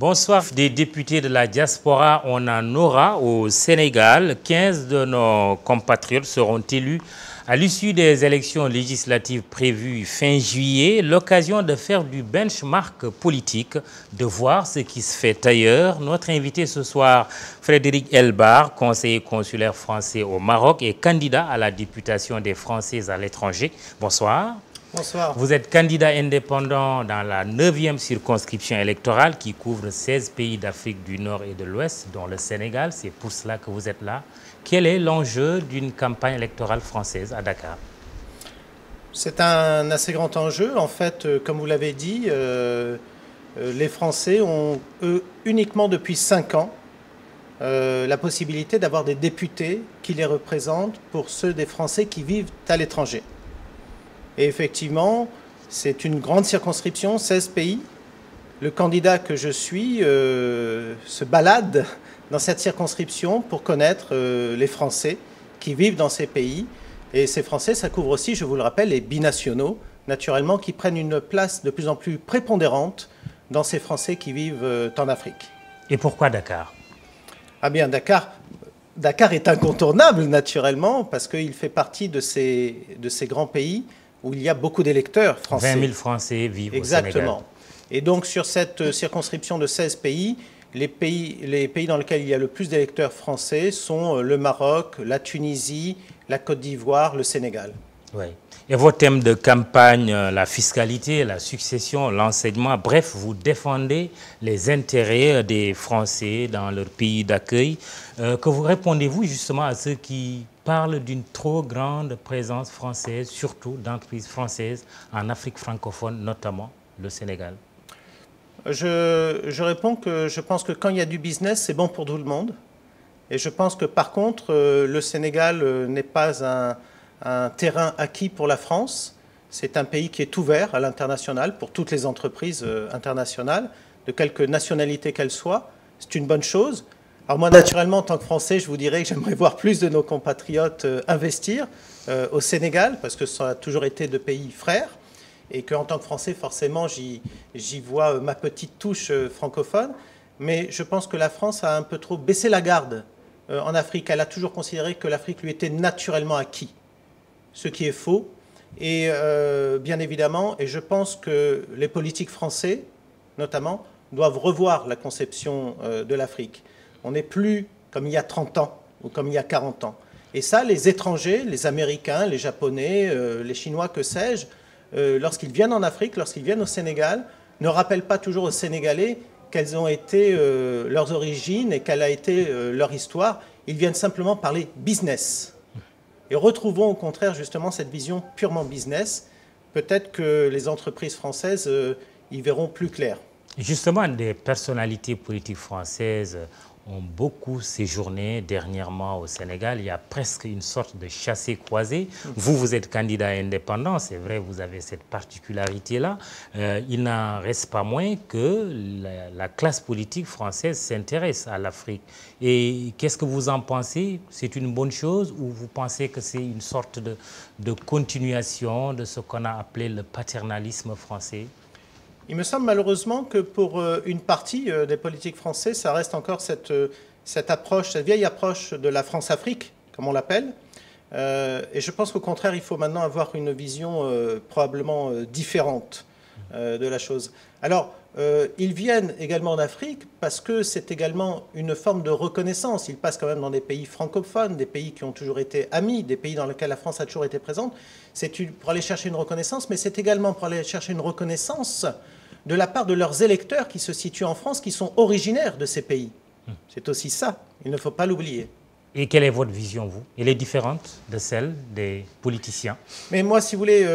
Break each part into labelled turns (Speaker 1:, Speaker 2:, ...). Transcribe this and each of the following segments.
Speaker 1: Bonsoir. Des députés de la diaspora, on en aura au Sénégal. 15 de nos compatriotes seront élus à l'issue des élections législatives prévues fin juillet. L'occasion de faire du benchmark politique, de voir ce qui se fait ailleurs. Notre invité ce soir, Frédéric Elbar, conseiller consulaire français au Maroc et candidat à la députation des Français à l'étranger. Bonsoir.
Speaker 2: Bonsoir.
Speaker 1: Vous êtes candidat indépendant dans la 9e circonscription électorale qui couvre 16 pays d'Afrique du Nord et de l'Ouest, dont le Sénégal. C'est pour cela que vous êtes là. Quel est l'enjeu d'une campagne électorale française à Dakar?
Speaker 2: C'est un assez grand enjeu. En fait, comme vous l'avez dit, les Français ont, eux, uniquement depuis 5 ans, la possibilité d'avoir des députés qui les représentent pour ceux des Français qui vivent à l'étranger. Et effectivement, c'est une grande circonscription, 16 pays. Le candidat que je suis se balade dans cette circonscription pour connaître les Français qui vivent dans ces pays. Et ces Français, ça couvre aussi, je vous le rappelle, les binationaux, naturellement, qui prennent une place de plus en plus prépondérante dans ces Français qui vivent en Afrique.
Speaker 1: Et pourquoi Dakar?
Speaker 2: Ah bien, Dakar est incontournable, naturellement, parce qu'il fait partie de ces grands pays où il y a beaucoup d'électeurs français.
Speaker 1: 20 000 Français vivent au Sénégal.
Speaker 2: Exactement. Et donc, sur cette circonscription de 16 pays, les pays dans lesquels il y a le plus d'électeurs français sont le Maroc, la Tunisie, la Côte d'Ivoire, le Sénégal.
Speaker 1: Oui. Et vos thèmes de campagne, la fiscalité, la succession, l'enseignement, bref, vous défendez les intérêts des Français dans leur pays d'accueil. Que vous répondez-vous justement à ceux qui parlent d'une trop grande présence française, surtout d'entreprises françaises en Afrique francophone, notamment le Sénégal?
Speaker 2: Je réponds que je pense que quand il y a du business, c'est bon pour tout le monde. Et je pense que par contre, le Sénégal n'est pas un terrain acquis pour la France. C'est un pays qui est ouvert à l'international pour toutes les entreprises internationales, de quelque nationalité qu'elles soient. C'est une bonne chose. Alors moi, naturellement, en tant que Français, je vous dirais que j'aimerais voir plus de nos compatriotes investir au Sénégal, parce que ça a toujours été deux pays frères, et qu'en tant que Français, forcément, j'y vois ma petite touche francophone. Mais je pense que la France a un peu trop baissé la garde en Afrique. Elle a toujours considéré que l'Afrique lui était naturellement acquis, ce qui est faux. Et bien évidemment, et je pense que les politiques français, notamment, doivent revoir la conception de l'Afrique. On n'est plus comme il y a 30 ans ou comme il y a 40 ans. Et ça, les étrangers, les Américains, les Japonais, les Chinois, que sais-je, lorsqu'ils viennent en Afrique, lorsqu'ils viennent au Sénégal, ne rappellent pas toujours aux Sénégalais quelles ont été leurs origines et quelle a été leur histoire. Ils viennent simplement parler business. Et retrouvons au contraire justement cette vision purement business. Peut-être que les entreprises françaises y verront plus clair. Justement,
Speaker 1: des personnalités politiques françaises ont beaucoup séjourné dernièrement au Sénégal. Il y a presque une sorte de chassé-croisé. Vous êtes candidat indépendant, c'est vrai, vous avez cette particularité-là. Il n'en reste pas moins que la classe politique française s'intéresse à l'Afrique. Et qu'est-ce que vous en pensez? C'est une bonne chose ou vous pensez que c'est une sorte de continuation de ce qu'on a appelé le paternalisme français?
Speaker 2: Il me semble malheureusement que pour une partie des politiques français, ça reste encore cette approche, cette vieille approche de la France-Afrique, comme on l'appelle. Et je pense qu'au contraire, il faut maintenant avoir une vision probablement différente de la chose. Alors, ils viennent également en Afrique parce que c'est également une forme de reconnaissance. Ils passent quand même dans des pays francophones, des pays qui ont toujours été amis, des pays dans lesquels la France a toujours été présente. C'est pour aller chercher une reconnaissance, mais c'est également pour aller chercher une reconnaissance de la part de leurs électeurs qui se situent en France, qui sont originaires de ces pays. C'est aussi ça, il ne faut pas l'oublier.
Speaker 1: Et quelle est votre vision, vous? Elle est différente de celle des politiciens?
Speaker 2: Mais moi, si vous voulez,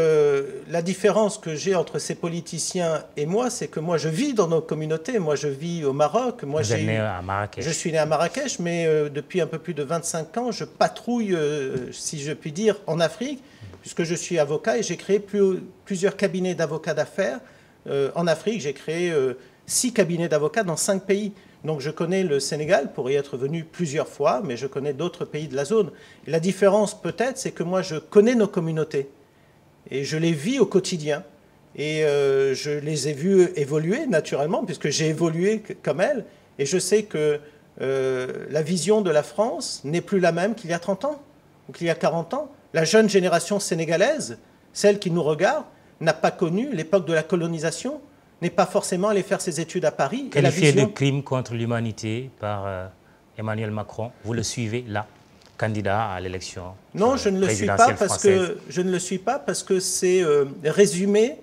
Speaker 2: la différence que j'ai entre ces politiciens et moi, c'est que moi, je vis dans nos communautés. Moi, je vis au Maroc. Moi,
Speaker 1: vous êtes né à Marrakech.
Speaker 2: Je suis né à Marrakech, mais depuis un peu plus de 25 ans, je patrouille, si je puis dire, en Afrique, puisque je suis avocat et j'ai créé plusieurs cabinets d'avocats d'affaires. En Afrique, j'ai créé 6 cabinets d'avocats dans 5 pays. Donc je connais le Sénégal pour y être venu plusieurs fois, mais je connais d'autres pays de la zone. Et la différence peut-être, c'est que moi je connais nos communautés et je les vis au quotidien. Et je les ai vus évoluer naturellement, puisque j'ai évolué comme elles. Et je sais que la vision de la France n'est plus la même qu'il y a 30 ans ou qu'il y a 40 ans. La jeune génération sénégalaise, celle qui nous regarde, n'a pas connu l'époque de la colonisation, n'est pas forcément allée faire ses études à Paris.
Speaker 1: Qualifié de crime contre l'humanité par Emmanuel Macron, vous le suivez là, candidat à l'élection présidentielle?
Speaker 2: Non, je ne le suis pas parce que je ne le suis pas parce que c'est résumé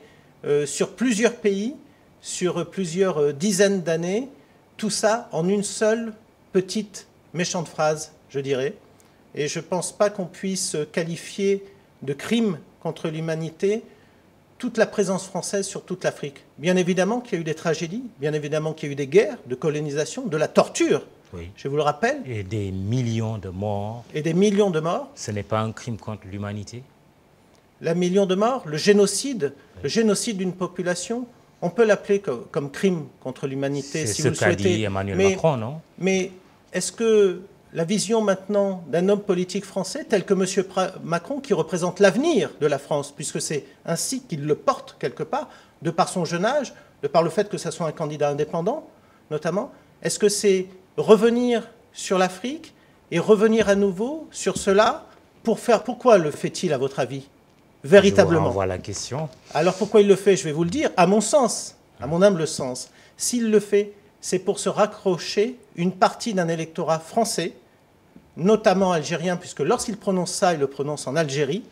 Speaker 2: sur plusieurs pays, sur plusieurs dizaines d'années, tout ça en une seule petite méchante phrase, je dirais. Et je ne pense pas qu'on puisse qualifier de crime contre l'humanité toute la présence française sur toute l'Afrique. Bien évidemment qu'il y a eu des tragédies, bien évidemment qu'il y a eu des guerres, de colonisation, de la torture, oui. Je vous le rappelle.
Speaker 1: Et des millions de morts.
Speaker 2: Et des millions de morts.
Speaker 1: Ce n'est pas un crime contre l'humanité?
Speaker 2: La million de morts, le génocide d'une population, on peut l'appeler comme crime contre l'humanité si vous le souhaitez. C'est ce qu'a dit
Speaker 1: Emmanuel Macron, non?
Speaker 2: Mais est-ce que la vision maintenant d'un homme politique français tel que M. Macron, qui représente l'avenir de la France, puisque c'est ainsi qu'il le porte quelque part, de par son jeune âge, de par le fait que ce soit un candidat indépendant, notamment, est-ce que c'est revenir sur l'Afrique et revenir à nouveau sur cela pourquoi le fait-il, à votre avis, véritablement?
Speaker 1: Je vous renvoie la question.
Speaker 2: Alors pourquoi il le fait? Je vais vous le dire, à mon sens, à mon humble sens. S'il le fait, c'est pour se raccrocher une partie d'un électorat français, notamment algérien, puisque lorsqu'il prononce ça, il le prononce en Algérie,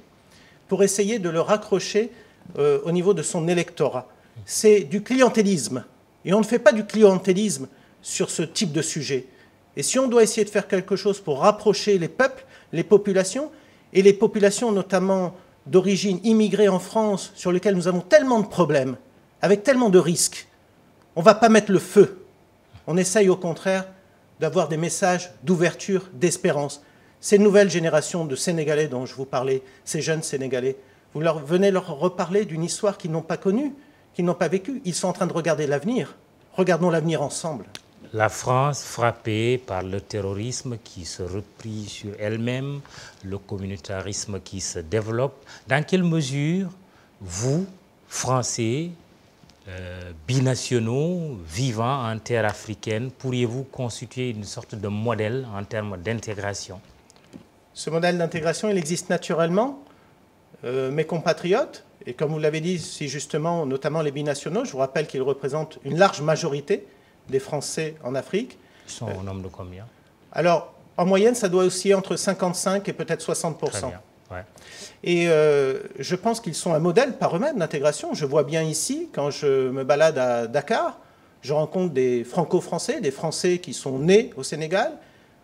Speaker 2: pour essayer de le raccrocher au niveau de son électorat. C'est du clientélisme. Et on ne fait pas du clientélisme sur ce type de sujet. Et si on doit essayer de faire quelque chose pour rapprocher les peuples, les populations, et les populations notamment d'origine immigrée en France, sur lesquelles nous avons tellement de problèmes, avec tellement de risques, on ne va pas mettre le feu. On essaye au contraire d'avoir des messages d'ouverture, d'espérance. Ces nouvelles générations de Sénégalais dont je vous parlais, ces jeunes Sénégalais, vous venez leur reparler d'une histoire qu'ils n'ont pas connue, qu'ils n'ont pas vécue. Ils sont en train de regarder l'avenir. Regardons l'avenir ensemble.
Speaker 1: La France frappée par le terrorisme qui se replie sur elle-même, le communautarisme qui se développe. Dans quelle mesure, vous, Français, binationaux, vivant en terre africaine, pourriez-vous constituer une sorte de modèle en termes d'intégration?
Speaker 2: Ce modèle d'intégration, il existe naturellement. Mes compatriotes, et comme vous l'avez dit, si justement, notamment les binationaux, je vous rappelle qu'ils représentent une large majorité des Français en Afrique.
Speaker 1: Ils sont au nombre de combien?
Speaker 2: Alors, en moyenne, ça doit osciller entre 55 et peut-être 60%.
Speaker 1: Très bien. Ouais.
Speaker 2: Et je pense qu'ils sont un modèle par eux-mêmes d'intégration. Je vois bien ici, quand je me balade à Dakar, je rencontre des franco-français, des Français qui sont nés au Sénégal,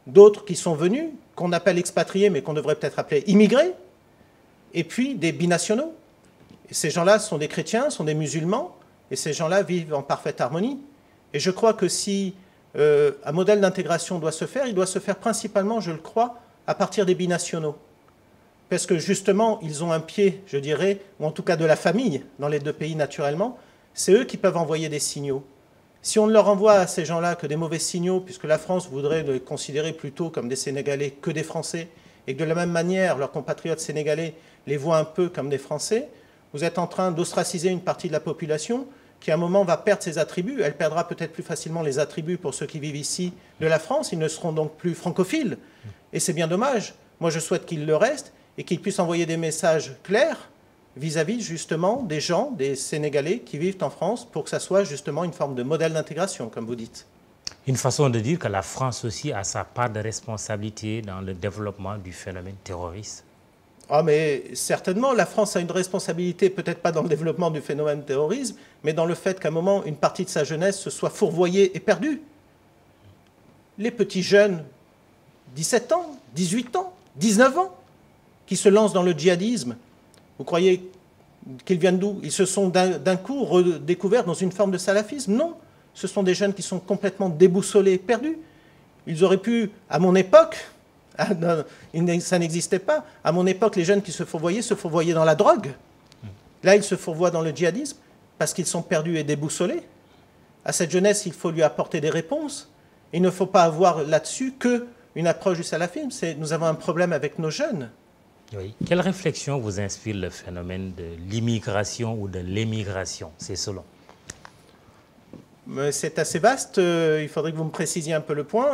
Speaker 2: d'autres qui sont venus, qu'on appelle expatriés, mais qu'on devrait peut-être appeler immigrés, et puis des binationaux. Et ces gens-là sont des chrétiens, sont des musulmans, et ces gens-là vivent en parfaite harmonie. Et je crois que si un modèle d'intégration doit se faire, il doit se faire principalement, je le crois, à partir des binationaux. Parce que justement, ils ont un pied, je dirais, ou en tout cas de la famille, dans les deux pays naturellement. C'est eux qui peuvent envoyer des signaux. Si on ne leur envoie à ces gens-là que des mauvais signaux, puisque la France voudrait les considérer plutôt comme des Sénégalais que des Français, et que de la même manière, leurs compatriotes sénégalais les voient un peu comme des Français, vous êtes en train d'ostraciser une partie de la population qui, à un moment, va perdre ses attributs. Elle perdra peut-être plus facilement les attributs pour ceux qui vivent ici de la France. Ils ne seront donc plus francophiles. Et c'est bien dommage. Moi, je souhaite qu'ils le restent et qu'ils puissent envoyer des messages clairs vis-à-vis, justement, des gens, des Sénégalais qui vivent en France, pour que ça soit, justement, une forme de modèle d'intégration, comme vous dites.
Speaker 1: Une façon de dire que la France aussi a sa part de responsabilité dans le développement du phénomène terroriste.
Speaker 2: Ah, mais certainement, la France a une responsabilité, peut-être pas dans le développement du phénomène terrorisme, mais dans le fait qu'à un moment, une partie de sa jeunesse se soit fourvoyée et perdue. Les petits jeunes, 17 ans, 18 ans, 19 ans, qui se lancent dans le djihadisme, vous croyez qu'ils viennent d'où? Ils se sont d'un coup redécouverts dans une forme de salafisme? Non, ce sont des jeunes qui sont complètement déboussolés, perdus. Ils auraient pu, à mon époque, ça n'existait pas. À mon époque, les jeunes qui se fourvoyaient dans la drogue. Là, ils se fourvoient dans le djihadisme parce qu'ils sont perdus et déboussolés. À cette jeunesse, il faut lui apporter des réponses. Il ne faut pas avoir là-dessus qu'une approche du salafisme. Nous avons un problème avec nos jeunes.
Speaker 1: Oui. Quelle réflexion vous inspire le phénomène de l'immigration ou de l'émigration? C'est selon.
Speaker 2: C'est assez vaste, il faudrait que vous me précisiez un peu le point.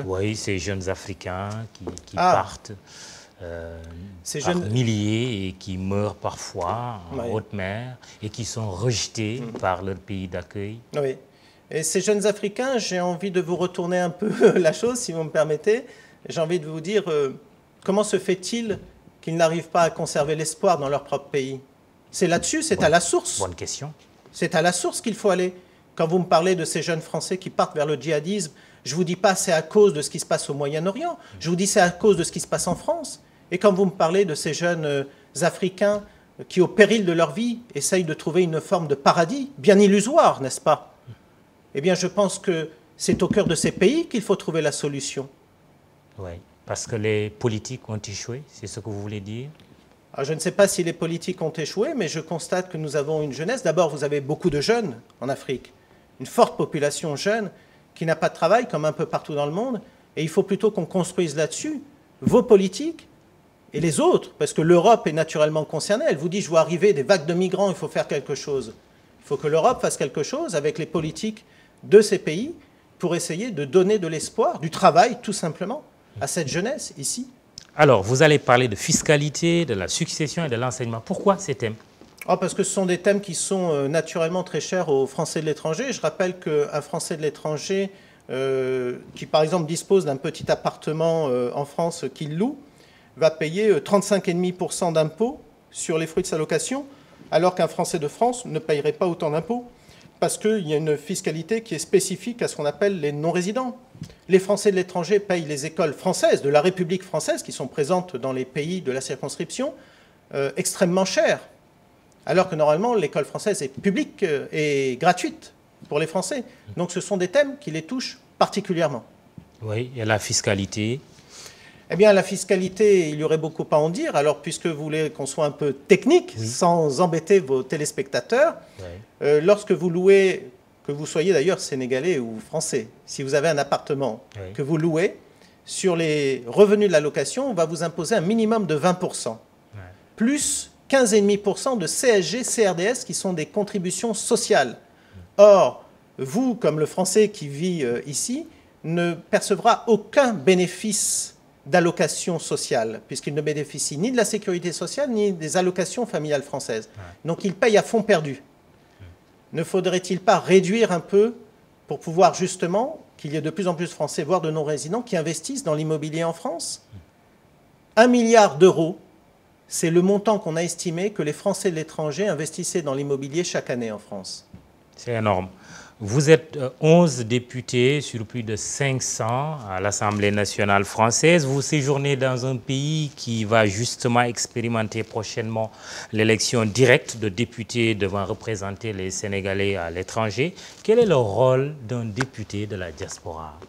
Speaker 1: Oui, ces jeunes Africains qui partent par milliers et qui meurent parfois en haute mer et qui sont rejetés par leur pays d'accueil.
Speaker 2: Oui. Et ces jeunes Africains, j'ai envie de vous retourner un peu la chose, si vous me permettez. J'ai envie de vous dire, comment se fait-il qu'ils n'arrivent pas à conserver l'espoir dans leur propre pays? C'est là-dessus, c'est à la source.
Speaker 1: Bonne question.
Speaker 2: C'est à la source qu'il faut aller. Quand vous me parlez de ces jeunes Français qui partent vers le djihadisme, je ne vous dis pas c'est à cause de ce qui se passe au Moyen-Orient, je vous dis c'est à cause de ce qui se passe en France. Et quand vous me parlez de ces jeunes Africains qui, au péril de leur vie, essayent de trouver une forme de paradis, bien illusoire, n'est-ce pas? Eh bien, je pense que c'est au cœur de ces pays qu'il faut trouver la solution.
Speaker 1: Oui, parce que les politiques ont échoué, c'est ce que vous voulez dire?
Speaker 2: Alors, je ne sais pas si les politiques ont échoué, mais je constate que nous avons une jeunesse. D'abord, vous avez beaucoup de jeunes en Afrique, une forte population jeune qui n'a pas de travail, comme un peu partout dans le monde. Et il faut plutôt qu'on construise là-dessus vos politiques et les autres, parce que l'Europe est naturellement concernée. Elle vous dit, je vois arriver des vagues de migrants, il faut faire quelque chose. Il faut que l'Europe fasse quelque chose avec les politiques de ces pays pour essayer de donner de l'espoir, du travail, tout simplement, à cette jeunesse ici. Alors,
Speaker 1: vous allez parler de fiscalité, de la succession et de l'enseignement. Pourquoi ces thèmes?
Speaker 2: Parce que ce sont des thèmes qui sont naturellement très chers aux Français de l'étranger. Je rappelle qu'un Français de l'étranger qui, par exemple, dispose d'un petit appartement en France qu'il loue, va payer 35,5% d'impôts sur les fruits de sa location, alors qu'un Français de France ne payerait pas autant d'impôts, parce qu'il y a une fiscalité qui est spécifique à ce qu'on appelle les non-résidents. Les Français de l'étranger payent les écoles françaises, de la République française, qui sont présentes dans les pays de la circonscription, extrêmement chères. Alors que normalement, l'école française est publique et gratuite pour les Français. Donc ce sont des thèmes qui les touchent particulièrement.
Speaker 1: Oui, et la fiscalité?
Speaker 2: Eh bien, la fiscalité, il y aurait beaucoup à en dire. Alors, puisque vous voulez qu'on soit un peu technique, sans embêter vos téléspectateurs, lorsque vous louez, que vous soyez d'ailleurs sénégalais ou français, si vous avez un appartement que vous louez, sur les revenus de la location, on va vous imposer un minimum de 20%, plus 15,5% de CSG, CRDS, qui sont des contributions sociales. Or, vous, comme le Français qui vit ici, ne percevra aucun bénéfice d'allocation sociale, puisqu'il ne bénéficie ni de la sécurité sociale, ni des allocations familiales françaises. Donc il paye à fond perdu. Ne faudrait-il pas réduire un peu pour pouvoir justement qu'il y ait de plus en plus de Français, voire de non-résidents, qui investissent dans l'immobilier en France? 1 milliard d'euros, c'est le montant qu'on a estimé que les Français de l'étranger investissaient dans l'immobilier chaque année en France.
Speaker 1: C'est énorme. Vous êtes 11 députés sur plus de 500 à l'Assemblée nationale française. Vous séjournez dans un pays qui va justement expérimenter prochainement l'élection directe de députés devant représenter les Sénégalais à l'étranger. Quel est le rôle d'un député de la diaspora?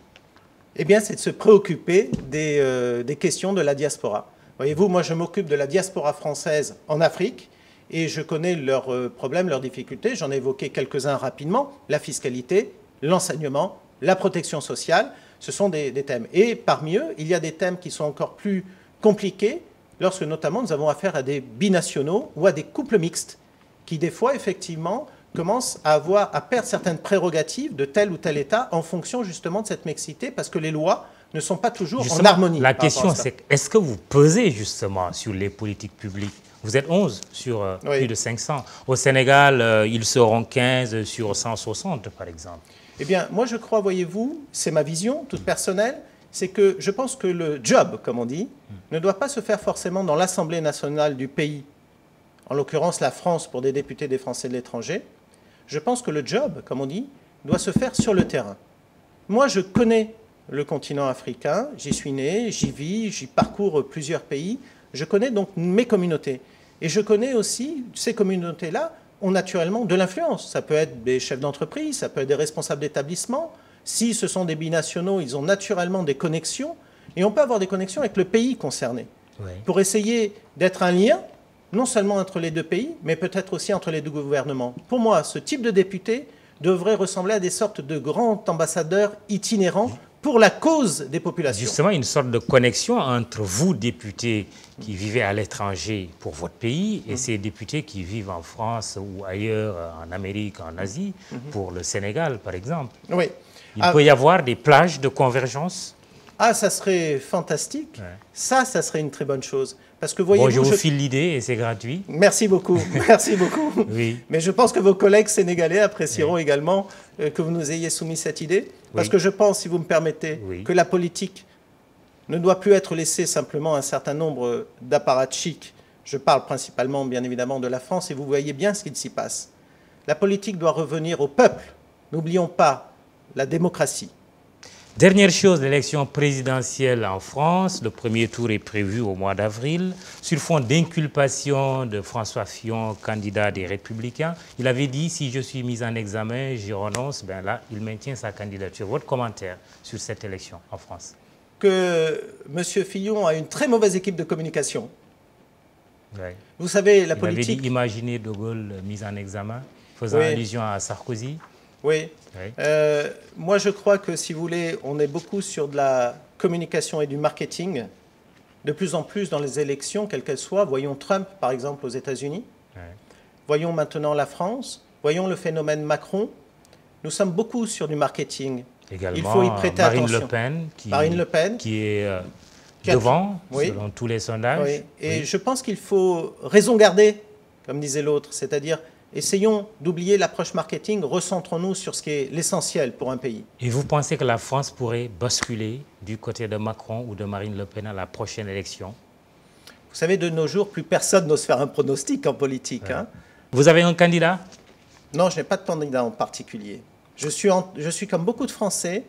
Speaker 2: Eh bien, c'est de se préoccuper des questions de la diaspora. Voyez-vous, moi je m'occupe de la diaspora française en Afrique. Et je connais leurs problèmes, leurs difficultés. J'en ai évoqué quelques-uns rapidement. La fiscalité, l'enseignement, la protection sociale, ce sont des thèmes. Et parmi eux, il y a des thèmes qui sont encore plus compliqués lorsque notamment nous avons affaire à des binationaux ou à des couples mixtes qui des fois effectivement commencent à perdre certaines prérogatives de tel ou tel État en fonction justement de cette mixité parce que les lois ne sont pas toujours en harmonie.
Speaker 1: La question c'est, est-ce que vous pesez justement sur les politiques publiques? Vous êtes 11 sur plus de 500. Au Sénégal, ils seront 15 sur 160, par exemple.
Speaker 2: Eh bien, moi, je crois, voyez-vous, c'est ma vision toute personnelle, c'est que je pense que le job, comme on dit, ne doit pas se faire forcément dans l'Assemblée nationale du pays, en l'occurrence la France pour des députés des Français de l'étranger. Je pense que le job, comme on dit, doit se faire sur le terrain. Moi, je connais le continent africain, j'y suis né, j'y vis, j'y parcours plusieurs pays. Je connais donc mes communautés. Et je connais aussi, ces communautés-là ont naturellement de l'influence. Ça peut être des chefs d'entreprise, ça peut être des responsables d'établissement. Si ce sont des binationaux, ils ont naturellement des connexions. Et on peut avoir des connexions avec le pays concerné. Pour essayer d'être un lien, non seulement entre les deux pays, mais peut-être aussi entre les deux gouvernements. Pour moi, ce type de député devrait ressembler à des sortes de grands ambassadeurs itinérants pour la cause des populations.
Speaker 1: Justement, une sorte de connexion entre vous, députés qui vivez à l'étranger pour votre pays, et ces députés qui vivent en France ou ailleurs, en Amérique, en Asie, pour le Sénégal, par exemple.
Speaker 2: Oui.
Speaker 1: Il peut y avoir des plages de convergence.
Speaker 2: Ah, ça serait fantastique.
Speaker 1: Ouais.
Speaker 2: Ça serait une très bonne chose. Parce que voyez-vous,
Speaker 1: Bon, je vous file l'idée et c'est gratuit.
Speaker 2: Merci beaucoup, merci beaucoup.
Speaker 1: Oui.
Speaker 2: Mais je pense que vos collègues sénégalais apprécieront également que vous nous ayez soumis cette idée. Parce que je pense, si vous me permettez, que la politique ne doit plus être laissée simplement à un certain nombre d'apparatchiks. Je parle principalement, bien évidemment, de la France et vous voyez bien ce qu'il s'y passe. La politique doit revenir au peuple. N'oublions pas la démocratie.
Speaker 1: Dernière chose, l'élection présidentielle en France, le premier tour est prévu au mois d'avril. Sur fond d'inculpation de François Fillon, candidat des Républicains, il avait dit, si je suis mis en examen, j'y renonce. Ben là, il maintient sa candidature. Votre commentaire sur cette élection en France?
Speaker 2: Que M. Fillon a une très mauvaise équipe de communication.
Speaker 1: Ouais.
Speaker 2: Vous savez, la
Speaker 1: il
Speaker 2: politique...
Speaker 1: avait dit, imaginez De Gaulle mis en examen, faisant allusion à Sarkozy.
Speaker 2: Oui. Moi, je crois que, si vous voulez, on est beaucoup sur de la communication et du marketing. De plus en plus dans les élections, quelles qu'elles soient. Voyons Trump, par exemple, aux États-Unis. Voyons maintenant la France. Voyons le phénomène Macron. Nous sommes beaucoup sur du marketing.
Speaker 1: Également,
Speaker 2: il faut y prêter attention.
Speaker 1: Marine Le Pen, qui est devant, selon tous les sondages.
Speaker 2: Et je pense qu'il faut raison garder, comme disait l'autre, c'est-à-dire essayons d'oublier l'approche marketing, recentrons-nous sur ce qui est l'essentiel pour un pays.
Speaker 1: Et vous pensez que la France pourrait basculer du côté de Macron ou de Marine Le Pen à la prochaine élection?
Speaker 2: Vous savez, de nos jours, plus personne n'ose faire un pronostic en politique. Hein.
Speaker 1: Vous avez un candidat?
Speaker 2: Non, je n'ai pas de candidat en particulier. Je suis comme beaucoup de Français.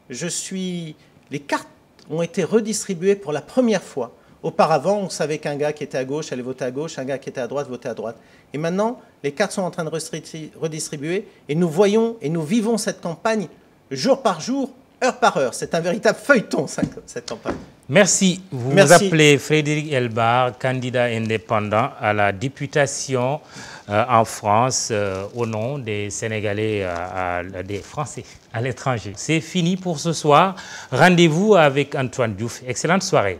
Speaker 2: Les cartes ont été redistribuées pour la première fois. Auparavant, on savait qu'un gars qui était à gauche allait voter à gauche, un gars qui était à droite votait à droite. Et maintenant, les cartes sont en train de redistribuer et nous voyons et nous vivons cette campagne jour par jour, heure par heure. C'est un véritable feuilleton, cette campagne.
Speaker 1: Merci. Vous vous appelez Frédéric Elbar, candidat indépendant à la députation en France au nom des Sénégalais, des Français à l'étranger. C'est fini pour ce soir. Rendez-vous avec Antoine Diouf. Excellente soirée.